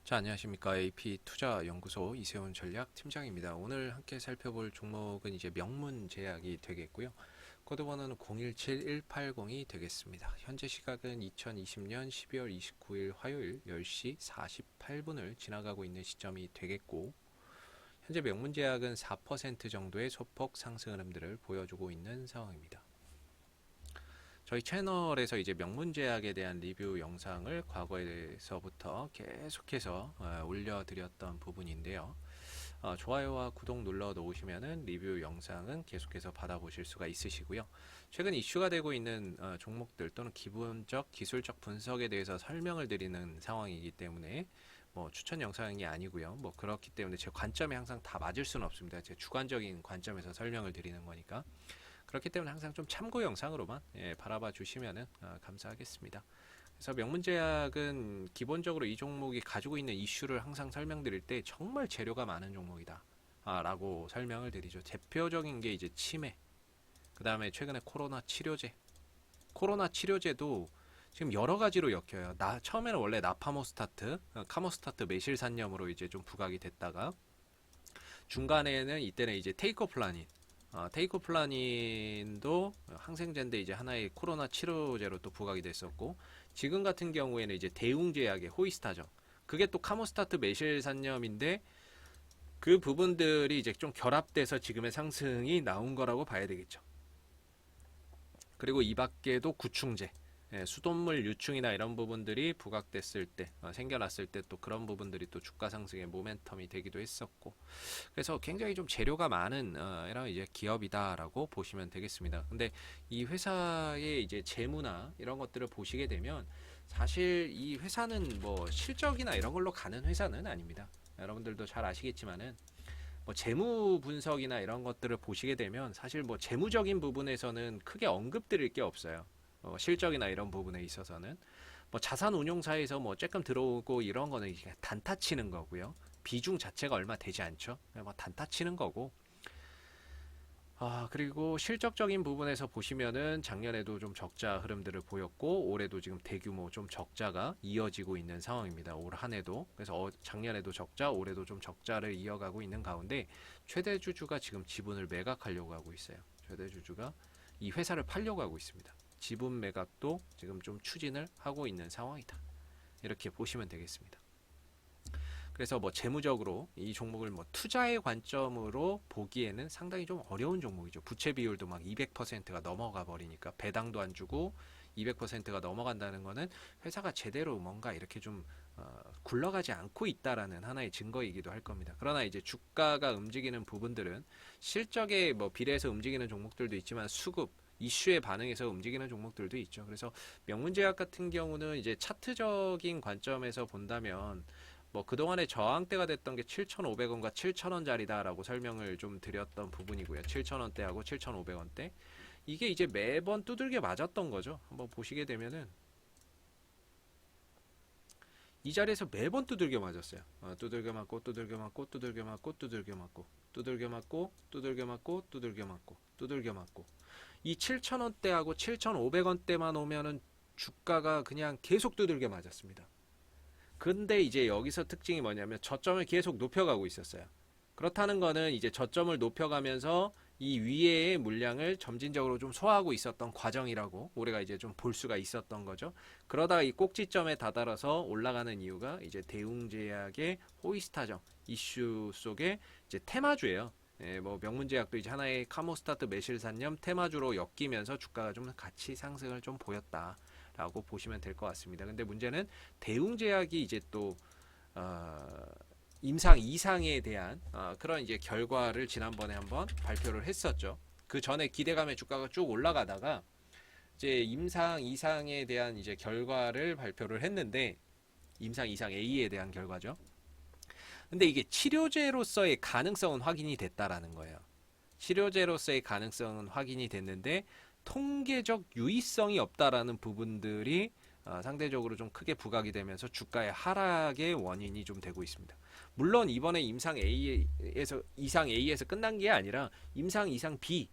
자, 안녕하십니까. AP투자연구소 이세훈 전략팀장입니다. 오늘 함께 살펴볼 종목은 이제 명문제약이 되겠고요. 코드번호는 017180이 되겠습니다. 현재 시각은 2020년 12월 29일 화요일 10시 48분을 지나가고 있는 시점이 되겠고, 현재 명문제약은 4% 정도의 소폭 상승 흐름들을 보여주고 있는 상황입니다. 저희 채널에서 이제 명문제약에 대한 리뷰 영상을 과거에서부터 계속해서 올려드렸던 부분인데요. 좋아요와 구독 눌러 놓으시면은 리뷰 영상은 계속해서 받아보실 수가 있으시고요. 최근 이슈가 되고 있는 종목들 또는 기본적 기술적 분석에 대해서 설명을 드리는 상황이기 때문에 뭐 추천 영상이 아니고요. 뭐 그렇기 때문에 제 관점이 항상 다 맞을 수는 없습니다. 제 주관적인 관점에서 설명을 드리는 거니까. 그렇기 때문에 항상 좀 참고 영상으로만 바라봐 주시면 감사하겠습니다. 그래서 명문제약은 기본적으로 이 종목이 가지고 있는 이슈를 항상 설명드릴 때 정말 재료가 많은 종목이다 라고 설명을 드리죠. 대표적인 게 이제 치매, 그 다음에 최근에 코로나 치료제도 지금 여러 가지로 엮여요. 처음에는 원래 나파모스타트, 카모스타트 매실산염으로 이제 좀 부각이 됐다가 중간에는 이때는 이제 테이코플라닌, 테이코플라닌도 항생제인데 이제 하나의 코로나 치료제로 또 부각이 됐었고, 지금 같은 경우에는 이제 대웅제약의 호이스타정, 그게 또 카모스타트 매실산염인데 그 부분들이 이제 좀 결합돼서 지금의 상승이 나온 거라고 봐야 되겠죠. 그리고 이 밖에도 구충제, 수돗물 유충이나 이런 부분들이 부각됐을 때, 생겨났을 때 또 그런 부분들이 또 주가 상승의 모멘텀이 되기도 했었고, 그래서 굉장히 좀 재료가 많은 이런 이제 기업이다라고 보시면 되겠습니다. 근데 이 회사의 이제 재무나 이런 것들을 보시게 되면 사실 이 회사는 뭐 실적이나 이런 걸로 가는 회사는 아닙니다. 여러분들도 잘 아시겠지만은 뭐 재무 분석이나 이런 것들을 보시게 되면 사실 뭐 재무적인 부분에서는 크게 언급드릴 게 없어요. 실적이나 이런 부분에 있어서는 뭐 자산 운용사에서 뭐 조금 들어오고 이런 거는 단타 치는 거고요. 비중 자체가 얼마 되지 않죠. 뭐 단타 치는 거고. 그리고 실적적인 부분에서 보시면은 작년에도 좀 적자 흐름들을 보였고 올해도 지금 대규모 좀 적자가 이어지고 있는 상황입니다. 올 한해도. 그래서 작년에도 적자, 올해도 좀 적자를 이어가고 있는 가운데 최대 주주가 지금 지분을 매각하려고 하고 있어요. 최대 주주가 이 회사를 팔려고 하고 있습니다. 지분 매각도 지금 좀 추진을 하고 있는 상황이다. 이렇게 보시면 되겠습니다. 그래서 뭐 재무적으로 이 종목을 뭐 투자의 관점으로 보기에는 상당히 좀 어려운 종목이죠. 부채 비율도 막 200%가 넘어가 버리니까 배당도 안 주고 200%가 넘어간다는 거는 회사가 제대로 뭔가 이렇게 좀 굴러가지 않고 있다라는 하나의 증거이기도 할 겁니다. 그러나 이제 주가가 움직이는 부분들은 실적에 뭐 비례해서 움직이는 종목들도 있지만 수급 이슈에 반응해서 움직이는 종목들도 있죠. 그래서 명문제약 같은 경우는 이제 차트적인 관점에서 본다면 뭐 그동안의 저항대가 됐던 게 7,500원과 7,000원짜리다라고 설명을 좀 드렸던 부분이고요. 7,000원대하고 7,500원대. 이게 이제 매번 두들겨 맞았던 거죠. 한번 보시게 되면은 이 자리에서 매번 두들겨 맞았어요. 두들겨 맞고 두들겨 맞고 두들겨 맞고 두들겨 맞고 두들겨 맞고 두들겨 맞고 두들겨 맞고 두들겨 맞고 이 7,000원대하고 7,500원대만 오면은 주가가 그냥 계속 두들겨 맞았습니다. 근데 이제 여기서 특징이 뭐냐면 저점을 계속 높여가고 있었어요. 그렇다는 거는 이제 저점을 높여가면서 이 위에의 물량을 점진적으로 좀 소화하고 있었던 과정이라고 우리가 이제 좀 볼 수가 있었던 거죠. 그러다가 이 꼭지점에 다다라서 올라가는 이유가 이제 대웅제약의 호이스타정 이슈 속에 이제 테마주예요. 뭐 명문제약도 이제 하나의 카모스타트 매실산염 테마주로 엮이면서 주가가 좀 같이 상승을 좀 보였다. 라고 보시면 될 것 같습니다. 근데 문제는 대웅제약이 이제 또 임상 2상에 대한 그런 이제 결과를 지난번에 한번 발표를 했었죠. 그 전에 기대감에 주가가 쭉 올라가다가 이제 임상 2상에 대한 이제 결과를 발표를 했는데 임상 2상 A에 대한 결과죠. 근데 이게 치료제로서의 가능성은 확인이 됐다라는 거예요. 치료제로서의 가능성은 확인이 됐는데 통계적 유의성이 없다라는 부분들이 상대적으로 좀 크게 부각이 되면서 주가의 하락의 원인이 좀 되고 있습니다. 물론 이번에 임상 A에서 이상 A에서 끝난 게 아니라 임상 이상 B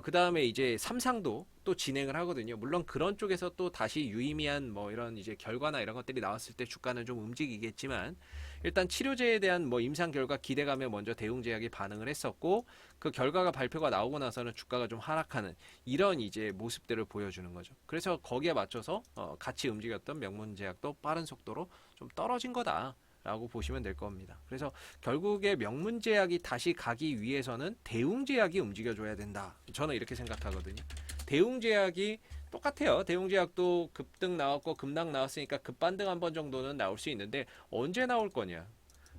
그 다음에 이제 삼상도 또 진행을 하거든요. 물론 그런 쪽에서 또 다시 유의미한 뭐 이런 이제 결과나 이런 것들이 나왔을 때 주가는 좀 움직이겠지만, 일단 치료제에 대한 뭐 임상 결과 기대감에 먼저 대웅제약이 반응을 했었고, 그 결과가 발표가 나오고 나서는 주가가 좀 하락하는 이런 이제 모습들을 보여주는 거죠. 그래서 거기에 맞춰서 같이 움직였던 명문제약도 빠른 속도로 좀 떨어진 거다 라고 보시면 될 겁니다. 그래서 결국에 명문제약이 다시 가기 위해서는 대웅제약이 움직여줘야 된다, 저는 이렇게 생각하거든요. 대웅제약이 똑같아요. 대웅제약도 급등 나왔고 급락 나왔으니까 급반등 한 번 정도는 나올 수 있는데, 언제 나올 거냐,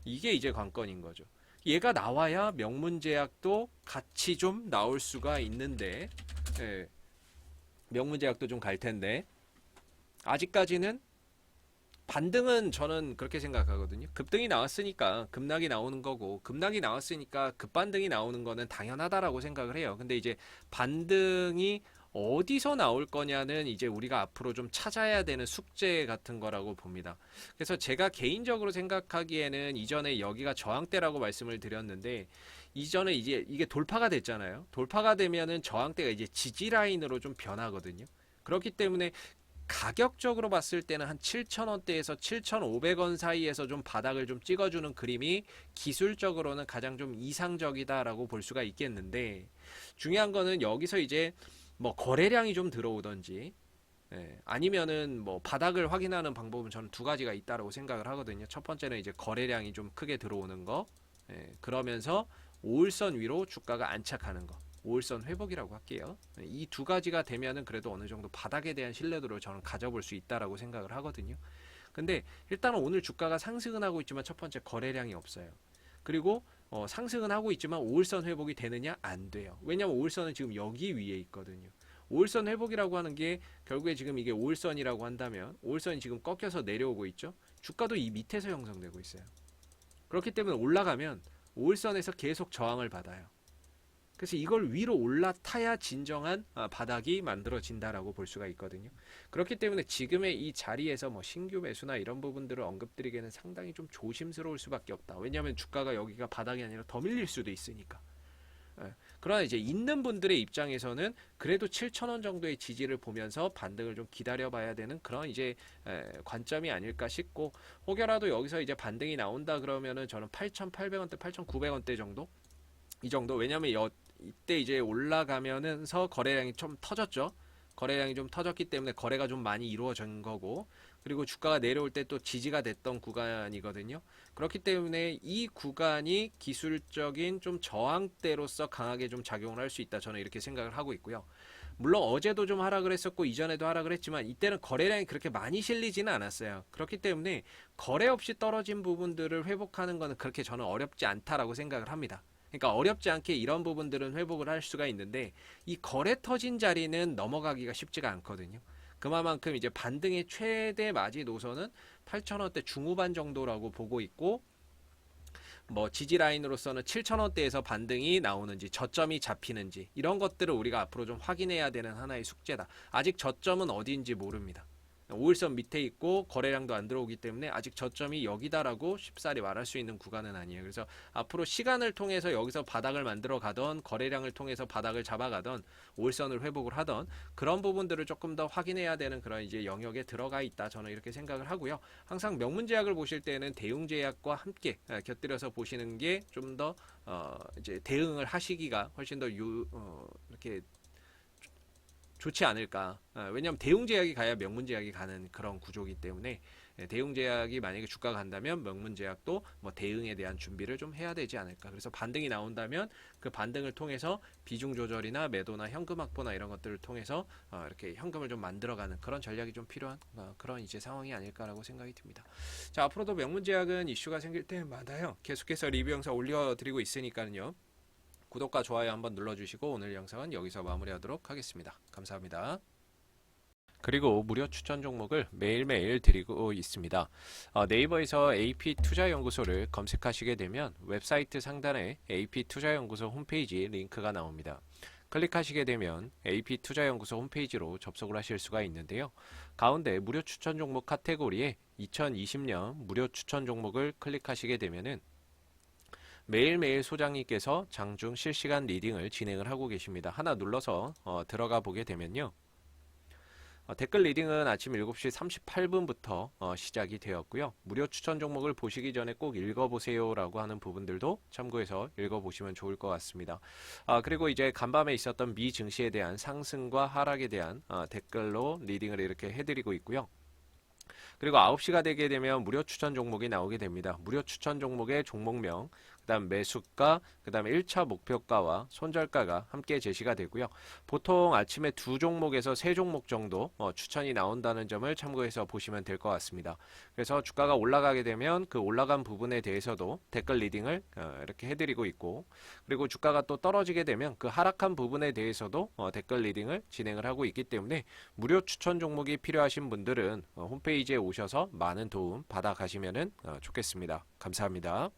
이게 이제 관건인 거죠. 얘가 나와야 명문제약도 같이 좀 나올 수가 있는데, 예, 명문제약도 좀 갈 텐데 아직까지는 반등은 저는 그렇게 생각하거든요. 급등이 나왔으니까 급락이 나오는 거고, 급락이 나왔으니까 급반등이 나오는 거는 당연하다라고 생각을 해요. 근데 이제 반등이 어디서 나올 거냐는 이제 우리가 앞으로 좀 찾아야 되는 숙제 같은 거라고 봅니다. 그래서 제가 개인적으로 생각하기에는, 이전에 여기가 저항대라고 말씀을 드렸는데, 이전에 이제 이게 돌파가 됐잖아요. 돌파가 되면은 저항대가 이제 지지 라인으로 좀 변하거든요. 그렇기 때문에 가격적으로 봤을 때는 한 7,000원대에서 7,500원 사이에서 좀 바닥을 좀 찍어주는 그림이 기술적으로는 가장 좀 이상적이다라고 볼 수가 있겠는데, 중요한 거는 여기서 이제 뭐 거래량이 좀 들어오던지, 아니면은 뭐 바닥을 확인하는 방법은 저는 두 가지가 있다라고 생각을 하거든요. 첫 번째는 이제 거래량이 좀 크게 들어오는 거, 그러면서 5일선 위로 주가가 안착하는 거, 5일선 회복이라고 할게요. 이 두 가지가 되면은 그래도 어느 정도 바닥에 대한 신뢰도를 저는 가져볼 수 있다라고 생각을 하거든요. 근데 일단은 오늘 주가가 상승은 하고 있지만 첫 번째 거래량이 없어요. 그리고 상승은 하고 있지만 5일선 회복이 되느냐? 안 돼요. 왜냐면 5일선은 지금 여기 위에 있거든요. 5일선 회복이라고 하는 게 결국에 지금 이게 5일선이라고 한다면 5일선이 지금 꺾여서 내려오고 있죠. 주가도 이 밑에서 형성되고 있어요. 그렇기 때문에 올라가면 5일선에서 계속 저항을 받아요. 그래서 이걸 위로 올라타야 진정한 바닥이 만들어진다라고 볼 수가 있거든요. 그렇기 때문에 지금의 이 자리에서 뭐 신규 매수나 이런 부분들을 언급드리기에는 상당히 좀 조심스러울 수밖에 없다. 왜냐하면 주가가 여기가 바닥이 아니라 더 밀릴 수도 있으니까. 그러나 이제 있는 분들의 입장에서는 그래도 7,000원 정도의 지지를 보면서 반등을 좀 기다려봐야 되는 그런 이제 관점이 아닐까 싶고, 혹여라도 여기서 이제 반등이 나온다 그러면은 저는 8,800원대, 8,900원대 정도, 이 정도. 왜냐면 이때 이제 올라가면서 거래량이 좀 터졌죠. 거래량이 좀 터졌기 때문에 거래가 좀 많이 이루어진 거고, 그리고 주가가 내려올 때 또 지지가 됐던 구간이거든요. 그렇기 때문에 이 구간이 기술적인 좀 저항대로서 강하게 좀 작용을 할 수 있다, 저는 이렇게 생각을 하고 있고요. 물론 어제도 좀 하락을 했었고 이전에도 하락을 했지만 이때는 거래량이 그렇게 많이 실리지는 않았어요. 그렇기 때문에 거래 없이 떨어진 부분들을 회복하는 것은 그렇게 저는 어렵지 않다라고 생각을 합니다. 그러니까 어렵지 않게 이런 부분들은 회복을 할 수가 있는데, 이 거래 터진 자리는 넘어가기가 쉽지가 않거든요. 그만큼 이제 반등의 최대 마지 노선은 8,000원대 중후반 정도라고 보고 있고, 뭐 지지 라인으로서는 7,000원대에서 반등이 나오는지 저점이 잡히는지 이런 것들을 우리가 앞으로 좀 확인해야 되는 하나의 숙제다. 아직 저점은 어디인지 모릅니다. 5일선 밑에 있고 거래량도 안 들어오기 때문에 아직 저점이 여기다라고 쉽사리 말할 수 있는 구간은 아니에요. 그래서 앞으로 시간을 통해서 여기서 바닥을 만들어 가던, 거래량을 통해서 바닥을 잡아가던, 5일선을 회복을 하던 그런 부분들을 조금 더 확인해야 되는 그런 이제 영역에 들어가 있다, 저는 이렇게 생각을 하고요. 항상 명문제약을 보실 때는 대웅제약과 함께 곁들여서 보시는 게 좀 더 이제 대응을 하시기가 훨씬 더 이렇게 좋지 않을까. 왜냐하면 대웅제약이 가야 명문제약이 가는 그런 구조이기 때문에, 대웅제약이 만약에 주가가 간다면 명문제약도 뭐 대응에 대한 준비를 좀 해야 되지 않을까. 그래서 반등이 나온다면 그 반등을 통해서 비중 조절이나 매도나 현금 확보나 이런 것들을 통해서 이렇게 현금을 좀 만들어가는 그런 전략이 좀 필요한 그런 이제 상황이 아닐까라고 생각이 듭니다. 자, 앞으로도 명문제약은 이슈가 생길 때마다요, 계속해서 리뷰 영상 올려드리고 있으니까요. 구독과 좋아요 한번 눌러주시고 오늘 영상은 여기서 마무리하도록 하겠습니다. 감사합니다. 그리고 무료 추천 종목을 매일매일 드리고 있습니다. 네이버에서 AP투자연구소를 검색하시게 되면 웹사이트 상단에 AP투자연구소 홈페이지 링크가 나옵니다. 클릭하시게 되면 AP투자연구소 홈페이지로 접속을 하실 수가 있는데요. 가운데 무료 추천 종목 카테고리에 2020년 무료 추천 종목을 클릭하시게 되면은 매일매일 소장님께서 장중 실시간 리딩을 진행을 하고 계십니다. 하나 눌러서 들어가 보게 되면요. 댓글 리딩은 아침 7시 38분부터 시작이 되었고요. 무료 추천 종목을 보시기 전에 꼭 읽어보세요 라고 하는 부분들도 참고해서 읽어보시면 좋을 것 같습니다. 그리고 이제 간밤에 있었던 미 증시에 대한 상승과 하락에 대한 댓글로 리딩을 이렇게 해드리고 있고요. 그리고 9시가 되게 되면 무료 추천 종목이 나오게 됩니다. 무료 추천 종목의 종목명, 그 다음 매수가, 그 다음에 1차 목표가와 손절가가 함께 제시가 되고요. 보통 아침에 두 종목에서 세 종목 정도 추천이 나온다는 점을 참고해서 보시면 될 것 같습니다. 그래서 주가가 올라가게 되면 그 올라간 부분에 대해서도 댓글 리딩을 이렇게 해드리고 있고, 그리고 주가가 또 떨어지게 되면 그 하락한 부분에 대해서도 댓글 리딩을 진행을 하고 있기 때문에 무료 추천 종목이 필요하신 분들은 홈페이지에 오셔서 많은 도움 받아 가시면 좋겠습니다. 감사합니다.